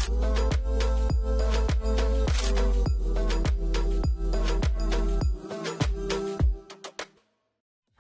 All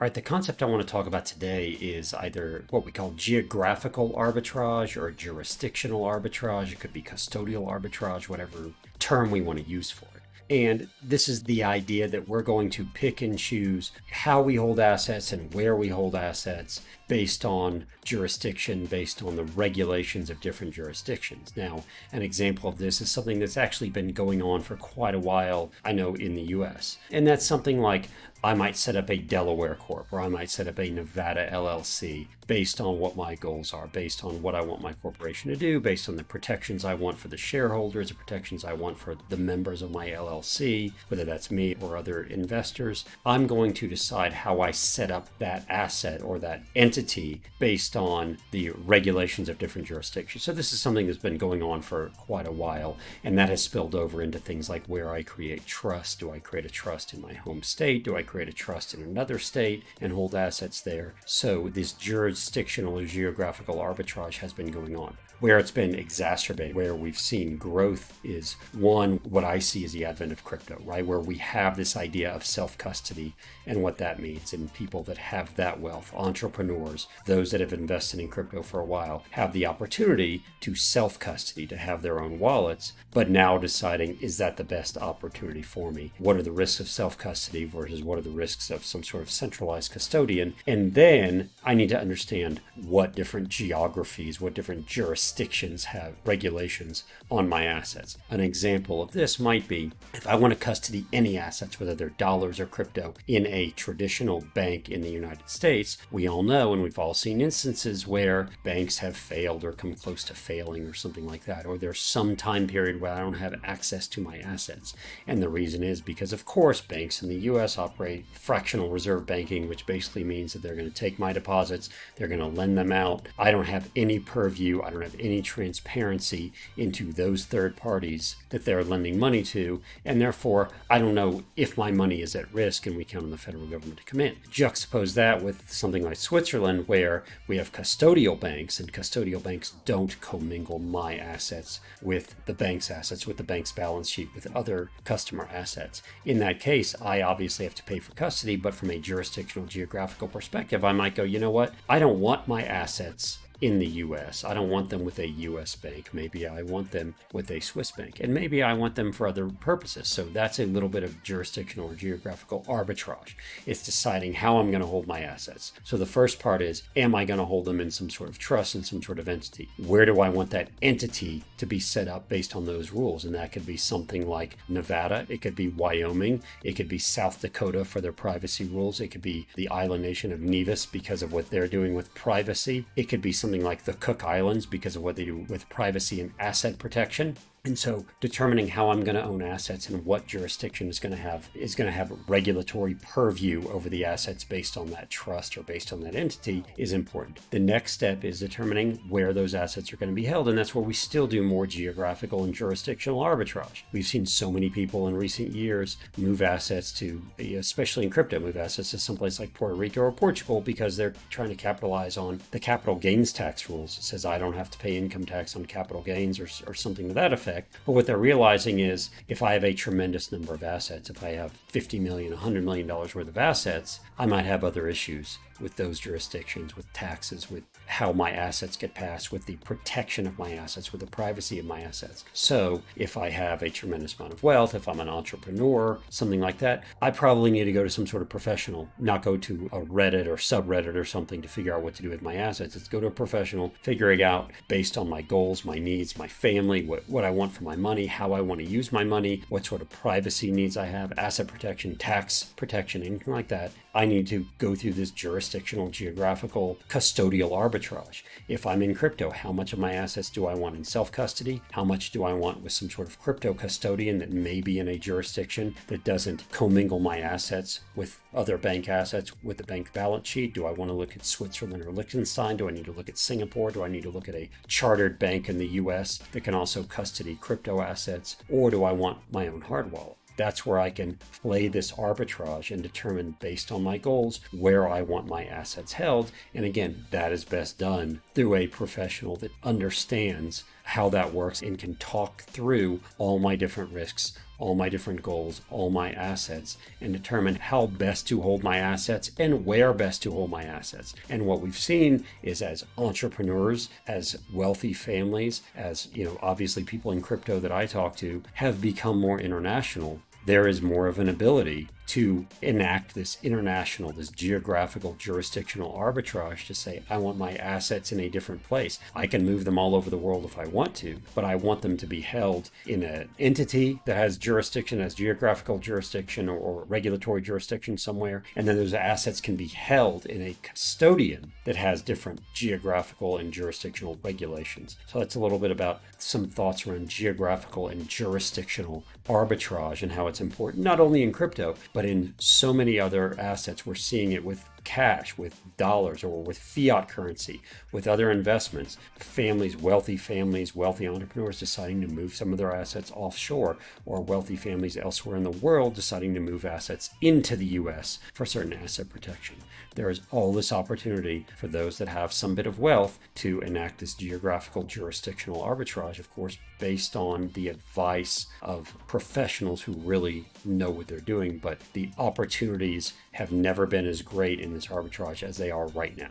right, the concept I want to talk about today is either what we call geographical arbitrage or jurisdictional arbitrage. It could be custodial arbitrage, whatever term we want to use for it. And this is the idea that we're going to pick and choose how we hold assets and where we hold assets based on jurisdiction, based on the regulations of different jurisdictions. Now, an example of this is something that's actually been going on for quite a while, I know, in the US. And that's something like I might set up a Delaware Corp, or I might set up a Nevada LLC based on what my goals are, based on what I want my corporation to do, based on the protections I want for the shareholders, the protections I want for the members of my LLC, whether that's me or other investors. I'm going to decide how I set up that asset or that entity based on the regulations of different jurisdictions. So this is something that's been going on for quite a while, and that has spilled over into things like where I create trust. Do I create a trust in my home state? Do I create a trust in another state and hold assets there? So this jurisdictional or geographical arbitrage has been going on. Where it's been exacerbated, where we've seen growth is one, what I see is the advent of crypto, right? Where we have this idea of self-custody and what that means. And people that have that wealth, entrepreneurs, those that have invested in crypto for a while, have the opportunity to self-custody, to have their own wallets, but now deciding, is that the best opportunity for me? What are the risks of self-custody versus what are the risks of some sort of centralized custodian? And then I need to understand what different geographies, what different jurisdictions have regulations on my assets. An example of this might be if I want to custody any assets, whether they're dollars or crypto, in a traditional bank in the United States, we all know and we've all seen instances where banks have failed or come close to failing or something like that, or there's some time period where I don't have access to my assets. And the reason is because, of course, banks in the US operate fractional reserve banking, which basically means that they're going to take my deposits, they're going to lend them out. I don't have any purview, I don't have any transparency into those third parties that they're lending money to, and therefore I don't know if my money is at risk, and we count on the federal government to come in. Juxtapose that with something like Switzerland, where we have custodial banks, and custodial banks don't commingle my assets with the bank's assets, with the bank's balance sheet, with other customer assets. In that case, I obviously have to pay for custody, but from a jurisdictional geographical perspective, I might go, you know what? I don't want my assets in the US. I don't want them with a US bank. Maybe I want them with a Swiss bank, and maybe I want them for other purposes. So that's a little bit of jurisdictional or geographical arbitrage. It's deciding how I'm going to hold my assets. So the first part is, am I going to hold them in some sort of trust, in some sort of entity? Where do I want that entity to be set up based on those rules? And that could be something like Nevada. It could be Wyoming. It could be South Dakota for their privacy rules. It could be the island nation of Nevis because of what they're doing with privacy. It could be something like the Cook Islands because of what they do with privacy and asset protection. And so determining how I'm going to own assets and what jurisdiction is going to have regulatory purview over the assets based on that trust or based on that entity is important. The next step is determining where those assets are going to be held. And that's where we still do more geographical and jurisdictional arbitrage. We've seen so many people in recent years move assets to, especially in crypto, move assets to someplace like Puerto Rico or Portugal because they're trying to capitalize on the capital gains tax rules. It says I don't have to pay income tax on capital gains or something to that effect. But what they're realizing is if I have a tremendous number of assets, if I have $50 million, $100 million worth of assets, I might have other issues with those jurisdictions, with taxes, with how my assets get passed, with the protection of my assets, with the privacy of my assets. So if I have a tremendous amount of wealth, if I'm an entrepreneur, something like that, I probably need to go to some sort of professional, not go to a Reddit or subreddit or something to figure out what to do with my assets. It's go to a professional, figuring out based on my goals, my needs, my family, what I want for my money, how I want to use my money, what sort of privacy needs I have, asset protection, tax protection, anything like that. I need to go through this jurisdictional, geographical, custodial arbitrage. If I'm in crypto, how much of my assets do I want in self-custody? How much do I want with some sort of crypto custodian that may be in a jurisdiction that doesn't commingle my assets with other bank assets with the bank balance sheet? Do I want to look at Switzerland or Liechtenstein? Do I need to look at Singapore? Do I need to look at a chartered bank in the US that can also custody crypto assets? Or do I want my own hard wallet? That's where I can play this arbitrage and determine, based on my goals, where I want my assets held. And again, that is best done through a professional that understands how that works and can talk through all my different risks, all my different goals, all my assets, and determine how best to hold my assets and where best to hold my assets. And what we've seen is, as entrepreneurs, as wealthy families, as obviously people in crypto that I talk to have become more international, there is more of an ability to enact this international, this geographical, jurisdictional arbitrage to say, I want my assets in a different place. I can move them all over the world if I want to, but I want them to be held in an entity that has jurisdiction, as geographical jurisdiction or regulatory jurisdiction somewhere. And then those assets can be held in a custodian that has different geographical and jurisdictional regulations. So that's a little bit about some thoughts around geographical and jurisdictional arbitrage and how it's important, not only in crypto, but in so many other assets. We're seeing it with cash, with dollars, or with fiat currency, with other investments. Families, wealthy entrepreneurs deciding to move some of their assets offshore, or wealthy families elsewhere in the world deciding to move assets into the US for certain asset protection. There is all this opportunity for those that have some bit of wealth to enact this geographical jurisdictional arbitrage, of course, based on the advice of professionals who really know what they're doing. But the opportunities have never been as great in this arbitrage as they are right now.